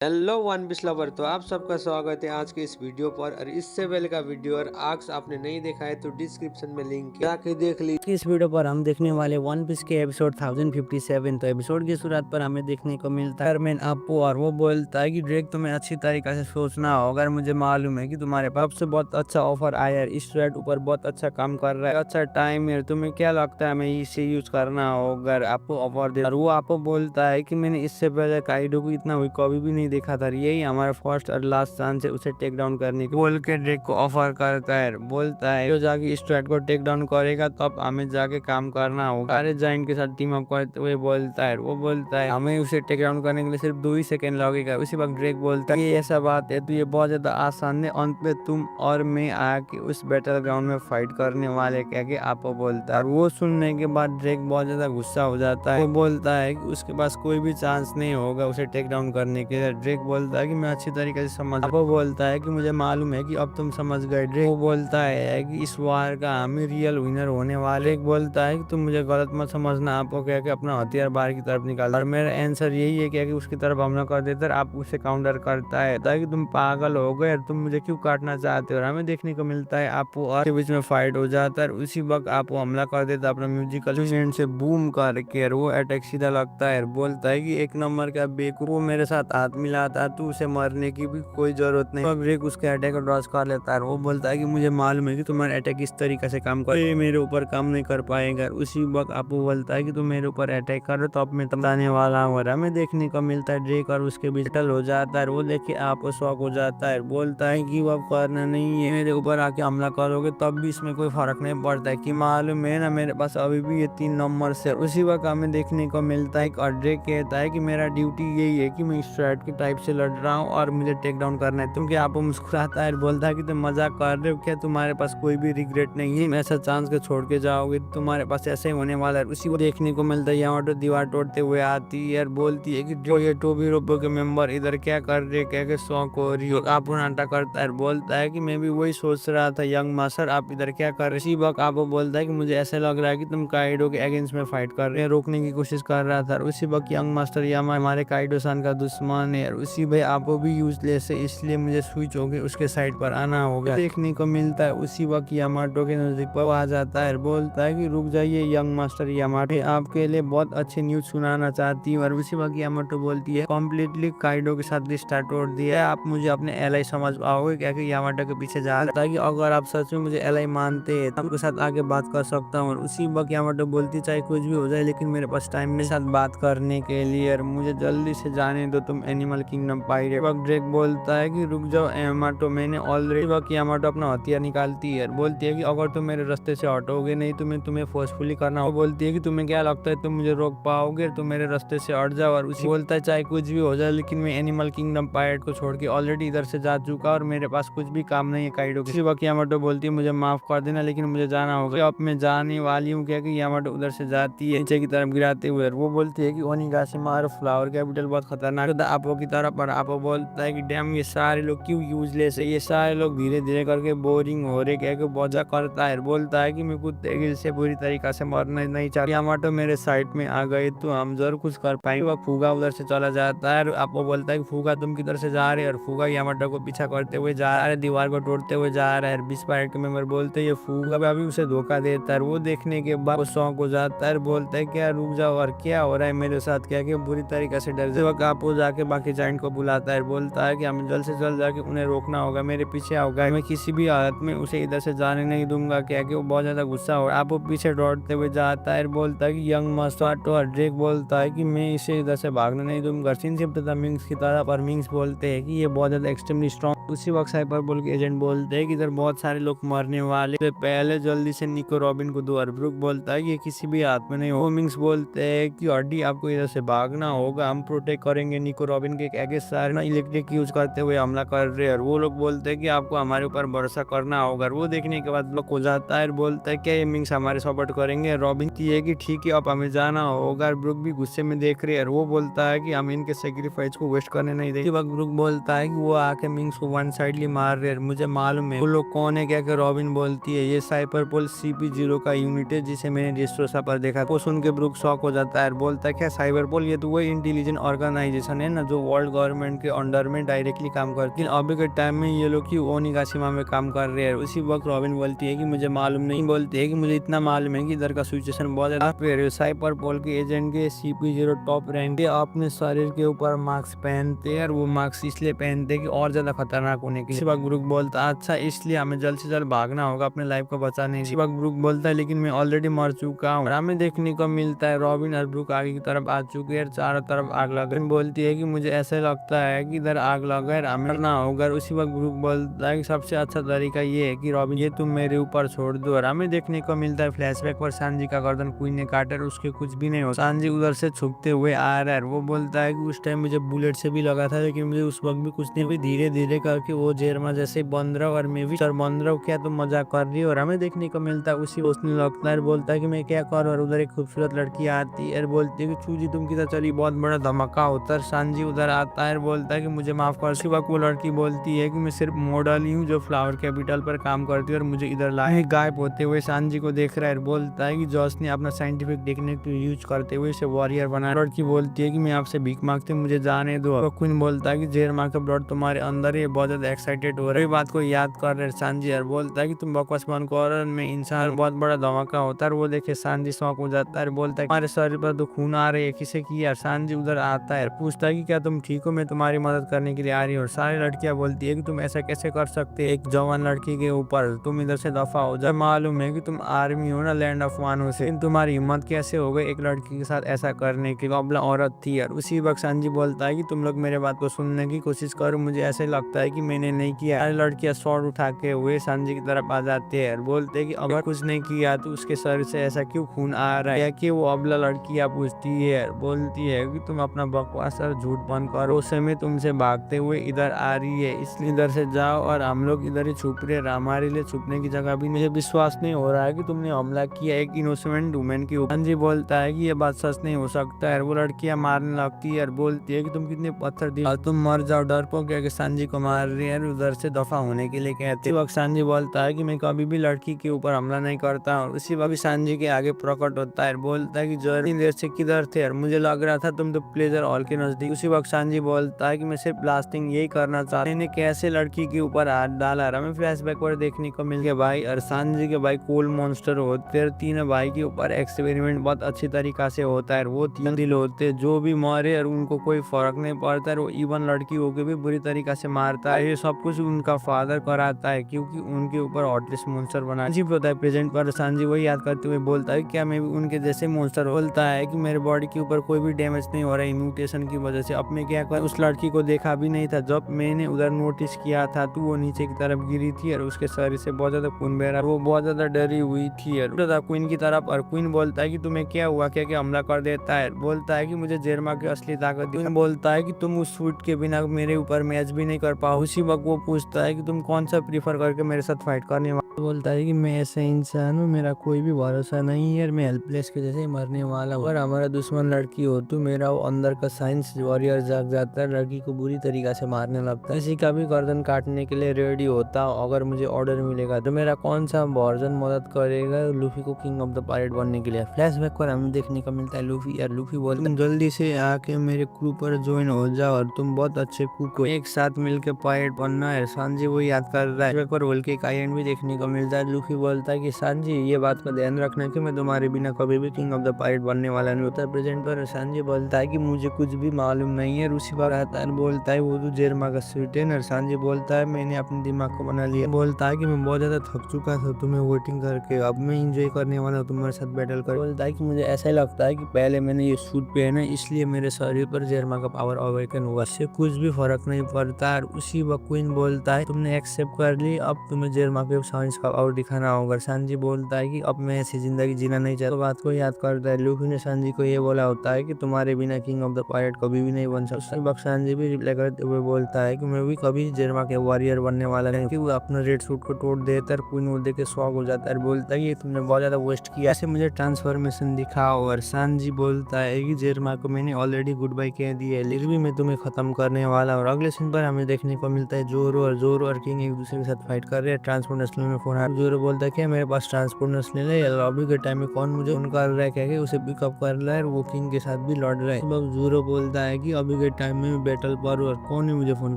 Hello one piece lover, तो आप सबका स्वागत है आज के इस वीडियो पर। और इससे पहले का वीडियो और आर्क्स आपने नहीं देखा है तो डिस्क्रिप्शन में लिंक है, जाके देख लीजिए। इस वीडियो पर हम देखने वाले वन पीस के एपिसोड 1057। तो एपिसोड की शुरुआत पर हमें देखने को मिलता है मैन आपको, और वो बोलता है कि ड्रेक तुम्हें अच्छी तरीके से सोचना होगा। अगर मुझे मालूम है कि तुम्हारे पास से बहुत अच्छा ऑफर आया है, इस रेट ऊपर बहुत अच्छा काम कर रहा है, अच्छा टाइम है, तुम्हें क्या लगता है हमें इसे यूज करना होगा, आपको ऑफर दे। और वो आपको बोलता है कि मैंने इससे पहले काइडो को इतना हुई कभी भी नहीं देखा था, यही हमारा फर्स्ट और लास्ट चांस है उसे टेक डाउन करने की, बोल के ड्रेक को ऑफर करता है। बोलता है जो जाके इस थ्रेड को टेक डाउन करेगा तब हमें जाके काम करना होगा। अरे जाइंट के साथ टीम अप करते हुए बोलता है, वो बोलता है हमें उसे टेक डाउन करने के लिए सिर्फ 2 ही सेकंड लगेगा। उसी वक्त ड्रेक बोलता है ये ऐसा बात है तो ये बहुत ज्यादा आसान है, अंत में तुम और मैं आके उस बैटल ग्राउंड में फाइट करने वाले, क्या कि आपको बोलता है। वो सुनने के बाद ड्रेक बहुत ज्यादा गुस्सा हो जाता है। वो बोलता है कि उसके पास कोई भी चांस नहीं होगा उसे टेक डाउन करने के लिए। ड्रेक बोलता है कि मैं अच्छी तरीके से समझ। वो बोलता है कि मुझे मालूम है कि अब तुम समझ गए। ड्रेक बोलता है कि इस वार का हम ही रियल विनर होने वाले। ड्रेक बोलता है कि तुम मुझे गलत मत समझना, आपको क्या कि अपना हथियार बाहर की तरफ निकाल, और मेरा आंसर यही है क्या कि उसकी तरफ हमला कर देता है। आप उसे काउंटर करता है ताकि तुम पागल हो गए, तुम मुझे क्यों काटना चाहते हो। और हमें देखने को मिलता है आपको और के बीच में फाइट हो जाता है। उसी वक्त आपको हमला कर देता है अपना म्यूजिकल इंस्ट्रूमेंट से बूम करके, और वो अटैक सीधा लगता है। बोलता है कि एक नंबर का बेवकूफ, वो मेरे साथ हाथ मिलाता है, तू उसे मरने की भी कोई जरूरत नहीं। अब ड्रेक उसके अटैक को ड्रॉस कर लेता है। वो बोलता है कि मुझे मालूम है कि तुम्हारा अटैक इस तरीके से काम कर, ये मेरे ऊपर काम नहीं कर पाएगा। उसी वक्त आपको बोलता है कि तुम मेरे ऊपर अटैक करो तो अब मैं बताने वाला हूँ। और हमें देखने को मिलता है ड्रेक और उसके बीच बैटल हो जाता है। वो देख के आपको शौक हो जाता है। बोलता है गिव अप करना नहीं है, मेरे ऊपर आके हमला करोगे तब भी इसमें कोई फर्क नहीं पड़ता है, कि मालूम है ना मेरे पास अभी भी ये 3 नंबर से। उसी वक्त हमें देखने को मिलता है और ड्रेक कहता है कि मेरा ड्यूटी यही है कि मैं स्ट्रैट के टाइप से लड़ रहा हूँ और मुझे टेक डाउन करना है। तुम क्या, आपको मुस्कुराता है, बोलता है कि तुम मजाक कर रहे हो क्या, तुम्हारे पास कोई भी रिग्रेट नहीं है, ऐसा चांस के छोड़ के जाओगे तुम्हारे पास ऐसे ही होने वाला है। उसी को देखने को मिलता है यामाटो दीवार तोड़ते हुए आती है और बोलती है कि जो ये टोबी रोबो के मेंबर इधर क्या कर रहे, क्या के शौक हो रही हो। आप नाटा करता है, बोलता है कि मैं भी वही सोच रहा था यंग मास्टर, आप इधर क्या कर रहे। इसी वक्त आपको बोलता है कि मुझे ऐसा लग रहा है कि तुम काइडो के अगेंस्ट में फाइट कर रहे हैं, रोकने की कोशिश कर रहा था। उसी वक्त यंग मास्टर यामा हमारे काइडो सान का दुश्मन है, और उसी भाई आपको भी यूजलेस है, इसलिए मुझे स्विच होके उसके साइड पर आना होगा। देखने को मिलता है उसी वक्त यामाटो के नजदीक पर आ जाता है, बोलता है कि रुक जाइए यंग मास्टर यामाटो, आपके लिए बहुत अच्छी न्यूज सुनाना चाहती हूँ। और उसी वक्त यामाटो बोलती है कम्प्लीटली काइडो के साथ रिश्ता तोड़ दिया है, आप मुझे अपने एलाई समझ पाओगे क्या कि यामाटो के पीछे जा रहा है, अगर आप सच में मुझे एलाई मानते हैं तो आपके साथ आगे बात कर सकता हूँ। और उसी वक्त यामाटो बोलती चाहे कुछ भी हो जाए लेकिन मेरे पास टाइम मेरे साथ बात करने के लिए, और मुझे जल्दी से जाने दो तुम एनिमल किंगडम पायरेट। वक्त ड्रेक बोलता है कि रुक जाओ यामाटो, मैंने ऑलरेडी। वक्त यामाटो अपना हथियार निकालती है, बोलती है कि अगर तुम मेरे रास्ते से हटोगे नहीं तो मैं तुम्हें फोर्सफुली करना हो। बोलती है कि तुम्हें क्या लगता है तुम मुझे रोक पाओगे, तुम मेरे रास्ते से हट जाओ। और उसी बोलता है चाहे कुछ भी हो जाए लेकिन मैं एनिमल किंगडम पायरेट को छोड़ के ऑलरेडी इधर से जा चुका और मेरे पास कुछ भी काम नहीं है काइडो के। वक्त यामाटो बोलती है मुझे माफ कर देना लेकिन मुझे जाना होगा, अब मैं जाने वाली हूँ, क्या कि यामाटो उधर से जाती है नीचे की तरफ गिराते हुए। वो बोलती है कि ओनिगाशिमा और फ्लावर कैपिटल बहुत खतरनाक है आपो की तरफ। पर आपो बोलता है कि डैम ये सारे लोग क्यों यूजलेस है, ये सारे लोग धीरे धीरे करके बोरिंग हो रहे, क्या बोझा करता है। बोलता है कि मैं कुत्ते गिल से पूरी तरीका से मरना नहीं चाहता, यामाटो मेरे साइड में आ गए तो हम जरूर कुछ कर पाएंगे। वह फूगा उधर से चला जाता है और आपको बोलता है कि फूगा तुम किधर से जा रहे हैं, और फूगा यामाटो को पीछा करते हुए जा रहा है, दीवार को तोड़ते हुए जा रहा है। 20 पायरेट के मेंबर बोलते हैं ये फूगा अभी उसे धोखा देता है। वो देखने के बाद वो शौक हो जाता है, बोलता है क्या रुक जाओ और क्या हो रहा है मेरे साथ, क्या कि बुरी तरीके से डर वक्त आपको जाके बाकी जाइंट को बुलाता है, बोलता है कि हमें जल्द से जल्द जाके उन्हें रोकना होगा, मेरे पीछे आओगा, मैं किसी भी हालत में उसे इधर से जाने नहीं दूंगा, क्या कि वो बहुत ज्यादा गुस्सा हो। आप वो पीछे दौड़ते हुए जाता है, बोलता है कि यंग मास्टर। और ड्रेक बोलता है कि मैं इसे इधर से भागने नहीं दूंगा, सिंसिप तथा मिंग्स की तरह। पर मिंग्स बोलते हैं कि ये बहुत ज्यादा एक्सट्रीमली स्ट्रॉन्ग। उसी वक्त साइपर बोल के एजेंट बोलते हैं कि इधर बहुत सारे लोग मरने वाले, तो पहले जल्दी से निको रॉबिन को दो। और ब्रुक बोलता है कि ये किसी भी हाथ में नहीं हो। मिंग्स बोलते हैं कि ऑडी आपको इधर से भागना होगा, हम प्रोटेक्ट करेंगे निको रॉबिन के आगे सारे ना इलेक्ट्रिक यूज करते हुए हमला कर रहे हैं। और वो लोग बोलते हैं कि आपको हमारे ऊपर भरोसा करना होगा। वो देखने के बाद लोग हो जाता है, बोलता है क्या ये मिंग्स हमारे सपोर्ट करेंगे। रॉबिन की है कि ठीक है अब हमें जाना होगा। ब्रुक भी गुस्से में देख रहे हैं, वो बोलता है कि हम इनके सेक्रीफाइस को वेस्ट करने नहीं देंगे। वक्त ब्रुक बोलता है कि वो आके मिंग्स को वन साइडली मार रहे हैं, मुझे मालूम है वो लोग कौन है। क्या रॉबिन बोलती है ये साइपरपोल CP0 का यूनिट है जिसे मैंने डिस्ट्रोसा पर देखा। वो सुन के ब्रूक शॉक हो जाता है, बोलता है क्या साइबरपोल, ये तो वही इंटेलिजेंट ऑर्गेनाइजेशन है ना जो वर्ल्ड गवर्नमेंट के अंडर में डायरेक्टली काम करती है। अभी के टाइम में ये लोग की ओनिगाशिमा में काम कर रहे हैं। उसी वक्त रॉबिन बोलती है कि मुझे मालूम नहीं, बोलती है कि मुझे इतना मालूम है कि इधर का सिचुएशन बहुत ज्यादा। साइबरपोल के एजेंट के CP0 टॉप रैंक के अपने शरीर के ऊपर मास्क पहनते हैं और वो मास्क इसलिए पहनते हैं कि और ज्यादा खतरनाक होने के लिए। इसी वक्त ब्रूक बोलता है अच्छा इसलिए हमें जल्द से जल्द भागना होगा अपने लाइफ को बचाने। इसी वक्त ब्रूक बोलता है लेकिन मैं ऑलरेडी मर चुका हूँ। हमें देखने को मिलता है रॉबिन और ब्रूक आगे की तरफ आ चुके हैं, चारों तरफ आग लग रही। बोलती है कि मुझे ऐसा लगता है कि इधर आग लगा है, हमें ना होगा। उसी वक्त ब्रूक बोलता है कि सबसे अच्छा तरीका ये है कि रॉबिन ये तुम मेरे ऊपर छोड़ दो। और हमें देखने को मिलता है फ्लैशबैक पर सांजी का गर्दन क्वीन ने काटा और उसके कुछ भी नहीं हो। सांजी उधर से छुपते हुए आ रहा है। वो बोलता है कि उस टाइम मुझे बुलेट से भी लगा था लेकिन मुझे उस वक्त भी कुछ नहीं हुई। धीरे धीरे करके वो जेरमा जैसे बंद रहा और मैं भी सर बंद रहा। क्या तुम मजाक कर रही हो। और हमें देखने को मिलता है उसी उसने लगता है, बोलता है कि मैं क्या करूं। और उधर एक खूबसूरत लड़की आती है और बोलती है कि चूजी तुम किधर चली, बहुत बड़ा धमाका होता है। सांजी उधर आता है और बोलता है कि मुझे माफ कर। उसी वक्त वो लड़की बोलती है कि मैं सिर्फ मॉडल ही हूँ जो फ्लावर कैपिटल पर काम करती है और मुझे इधर लाए। गायब होते हुए सांजी को देख रहा है, बोलता है कि जॉस ने अपना साइंटिफिक टेक्निक यूज करते हुए इसे वॉरियर बनाया। लड़की बोलती है कि मैं आपसे भीख मांगती हूँ, मुझे जाने दो। तो क्वीन बोलता है कि जेरमा का ब्लड तुम्हारे अंदर है, बहुत ज्यादा एक्साइटेड हो रही बात को याद कर रहे सांजी। और बोलता है कि तुम बकवास बंद करो, मैं इंसान बहुत बड़ा धमाका होता है। वो देखे सांजी शौक हो जाता है, बोलता है हमारे शरीर पर तो खून आ रही है, किसे किया। सांजी उधर आता है, पूछता है कि क्या तुम ठीक हो, मैं तुम्हारी मदद करने के लिए आ रही हूँ। और सारी लड़कियां बोलती है कि तुम ऐसा कैसे कर सकते एक जवान लड़की के ऊपर, तुम इधर से दफा हो जाए। मालूम है कि तुम आर्मी हो ना, लैंड ऑफ वानो से, तुम्हारी हिम्मत कैसे हो गई एक लड़की के साथ ऐसा करने की, अबला औरत थी। और उसी वक्त सांजी बोलता है कि तुम लोग मेरे बात को सुनने की कोशिश करो, मुझे ऐसे लगता है कि मैंने नहीं किया। लड़कियां शॉर्ट उठा के हुए सांजी की तरफ आ जाते हैं, बोलते हैं कि अगर कुछ नहीं किया तो उसके सर से ऐसा क्यों खून आ रहा है। कि वो अबला लड़कियां पूछती है, बोलती है कि तुम अपना बकवास और झूठ बंद करो, उस समय तुमसे भागते हुए इधर आ रही है, इसलिए इधर से जाओ और हम लोग इधर ही छुप रहे। हमारे लिए छुपने की जगह भी, मुझे विश्वास नहीं हो रहा है कि तुमने हमला किया एक इनोसेंट वुमेन के ऊपर। सांजी बोलता है कि ये बात सच नहीं हो सकता है। वो लड़कियां मारने लगती है और बोलती है कि तुम कितने पत्थर दिल, तुम मर जाओ डरपोक, क्या सांजी को मार रही है। उधर से दफा होने के लिए कहते वक्त सांजी बोलता है कि मैं कभी भी लड़की के ऊपर हमला नहीं करता। और उसी वक्त सांजी के आगे प्रकट होता है, बोलता है कि जर्नी देर से किधर थे और मुझे लग रहा था तुम तो प्लेजर हॉल के नजदीक। उसी वक्त सांजी बोलता है कि मैं सिर्फ ब्लास्टिंग यही करना चाहता, मैंने कैसे लड़की के ऊपर हाथ डाला। हमें फ्लैशबैक पर देखने को मिल गया भाई और सांजी के भाई कोल मॉन्स्टर होते हैं। तीनों भाई के ऊपर एक्सपेरिमेंट बहुत अच्छी तरीका से होता है। वो तीन दिल होते जो भी मारे और उनको कोई फर्क नहीं पड़ता है। वो इवन लड़कियों को भी बुरी तरीका से मारता है। ये सब कुछ उनका फादर कराता है क्योंकि उनके ऊपर हॉटलिस्ट मॉन्स्टर बना जी होता है प्रेजेंट पर। सांजी वही याद करते हुए बोलता है क्या मैं भी उनके जैसे मॉन्स्टर। बोलता है कि मेरे बॉडी के ऊपर कोई भी डैमेज नहीं हो रहा है म्यूटेशन की वजह से। अब मैं क्या कर, उस लड़की को देखा भी नहीं था। जब मैंने उधर नोटिस किया था तो वो नीचे की तरफ गिरी थी और उसके शरीर से बहुत ज्यादा खून बह रहा, वो बहुत ज्यादा डरी हुई थी और क्वीन की तरफ। और क्वीन बोलता है कि तुम्हें क्या हुआ, क्या क्या हमला कर देता है। बोलता है कि मुझे जेरमा की असली ताकत दी। बोलता है कि तुम उस सूट के बिना मेरे ऊपर मैच भी नहीं कर पाओ। उसी वक्त वो पूछता है कि तुम कौन सा प्रीफर करके मेरे साथ फाइट करने वाला। बोलता है कि मैं ऐसा इंसान हूँ, मेरा कोई भी भरोसा नहीं है, मैं हेल्पलेस के जैसे ही मरने वाला हूँ। अगर हमारा दुश्मन लड़की हो तो मेरा वो अंदर का साइंस वॉरियर जाग जाता है, लड़की को बुरी तरीका से मारने लगता है। किसी का भी गर्दन काटने के लिए रेडी होता हूँ अगर मुझे ऑर्डर मिलेगा। तो मेरा कौन सा वर्जन मदद करेगा लूफी को किंग ऑफ द पायरेट बनने के लिए। फ्लैशबैक पर हमें देखने को मिलता है लूफी। यार लूफी बोलता है तुम जल्दी से आके मेरे क्रू पर ज्वाइन हो जाओ और तुम बहुत अच्छे कुक हो, एक साथ मिलकर पायरेट बनना है। सांजी वो याद कर रहा है। पर होल के आयरन भी देखने को मिलता है। लूफी बोलता है कि सांजी ये बात का ध्यान रखना कि मैं तुम्हारे बिना कभी भी किंग ऑफ द पायरेट बनने वाला नहीं होता। प्रेजेंट पर सांजी बोलता है कि मुझे कुछ भी मालूम नहीं है। रूसी बार आता है, बोलता है वो तो जेरमा का स्वीट है। और सांजी बोलता है मैंने अपने दिमाग को बना लिया। बोलता है कि मैं बहुत ज्यादा थक चुका था तुम्हें वेटिंग करके, अब मैं इंजॉय करने वाला हूँ तुम्हारे साथ बैटल कर। बोलता है कि मुझे ऐसा ही लगता है कि पहले मैंने ये सूट पहना इसलिए मेरे शरीर पर जेरमा का पावर अवेकन हुआ, इससे कुछ भी फर्क नहीं पड़ता। और उसी वक्त क्वीन बोलता है तुमने एक्सेप्ट कर ली, अब तुम्हें जेरमा के साइंस का और दिखाना होगा। सांजी बोलता है कि अब मैं ऐसी जिंदगी जीना नहीं चाहता। तो बात को याद करता है। लूफी ने सांजी को ये बोला होता है कि तुम्हारे बिना किंग ऑफ द पायरेट कभी भी नहीं बन सकता। उसी वक्त सांजी भी रिप्लाई करते हुए बोलता है कि मैं भी कभी जेरमा के वॉरियर बनने वाला नहीं। कि वो अपना रेड सूट को तोड़ देता है। क्वीन वो देख के शॉक हो जाता है, बोलता है कि तुमने बहुत ज्यादा वेस्ट किया, ऐसे मुझे ट्रांसफॉर्मेशन दिखाओ। और सांजी बोलता है कि जेरमा को मैंने ऑलरेडी गुड बाय कह दिया है, लेकिन भी मैं तुम्हें खत्म करने वाला। और अगले सीन पर हमें देखने को मिलता है जोरो और किंग एक दूसरे के साथ फाइट कर रहे हैं। ट्रांसपोर्ट नस्ल में फोन आया, जोरो बोलता है कि मेरे पास ट्रांसपोर्ट नस्ल है, लॉबी के टाइम में कौन मुझे फोन कर रहा है, कह के उसे पिकअप कर रहा है, वो किंग के साथ भी लड़ रहा है। अब जोरो बोलता है कि अभी के टाइम में बैटल पर और कौन है मुझे फोन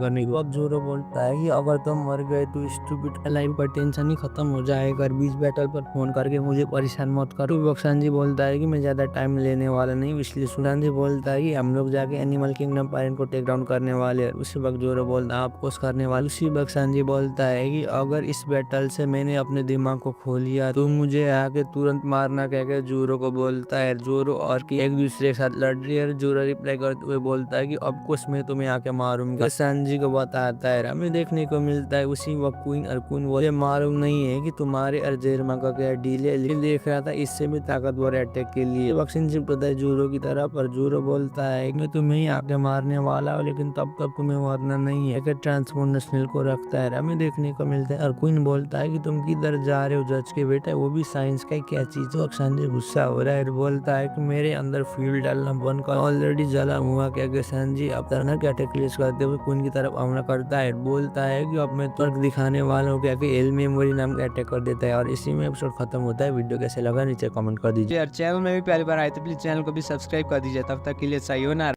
करने की। अब जोरो बोलता है कि अगर तुम मर गए तो स्टूपिड लाइफ का टेंशन ही खत्म हो जाएगा, बीच बैटल पर फोन करके मुझे परेशान मत करो। बक्सान जी बोलता है कि मैं ज्यादा टाइम लेने वाला नहीं, इसलिए सुशांत जी बोलता है कि हम लोग जाके एनिमल किंगडम पायरेट को टेक डाउन करने वाले हैं। उसी वक्त जोरो बोलता है आपको करने वाले। उसी वक्त सांजी बोलता है कि अगर इस बैटल से मैंने अपने दिमाग को खो लिया तो मुझे आके तुरंत मारना, कह के जोरो को बोलता है। जोरो और की एक दूसरे के साथ लड़ रही है। जोरो रिप्लाई करते हुए बोलता है कि अब कुछ मैं तुम्हें आके मारूंगा। सांजी को बताता है, हमें देखने को मिलता है उसी वक्त क्वीन और क्वीन मुझे मालूम नहीं है कि तुम्हारे और जेरमा का क्या डील है, लेकिन देख रहा था इससे भी ताकतवर अटैक के लिए। वक्सिन शिफ्ट होता है जोरो की तरफ और जोरो बोलता है मैं तुम्हें ही आके मारने वाला हूँ, लेकिन तब तक तुम्हें मरना नहीं है। ट्रांसपोर्ट नस्ल को रखता है, हमें देखने को मिलता है। और क्वीन बोलता है कि तुम किधर जा रहे हो जज के बेटा, वो भी साइंस का क्या चीज। सांजी गुस्सा हो रहा है, बोलता है कि मेरे अंदर फ्यूल डालना बंद कर, ऑलरेडी जला हुआ। क्या सांजी अब तरह के अटैक प्लेस करते हुए क्वीन की तरफ हमला करता है, बोलता है कि अब मैं तर्क दिखाने वाला हूँ, क्या एल मेमोरी नाम का अटैक कर देता है। और इसी में एपिसोड खत्म होता है। वीडियो कैसे लगा नीचे कमेंट कर दीजिए। यार चैनल में भी पहली बार आए तो प्लीज चैनल को भी सब्सक्राइब कर दीजिए। तब तक के लिए सही हो ना।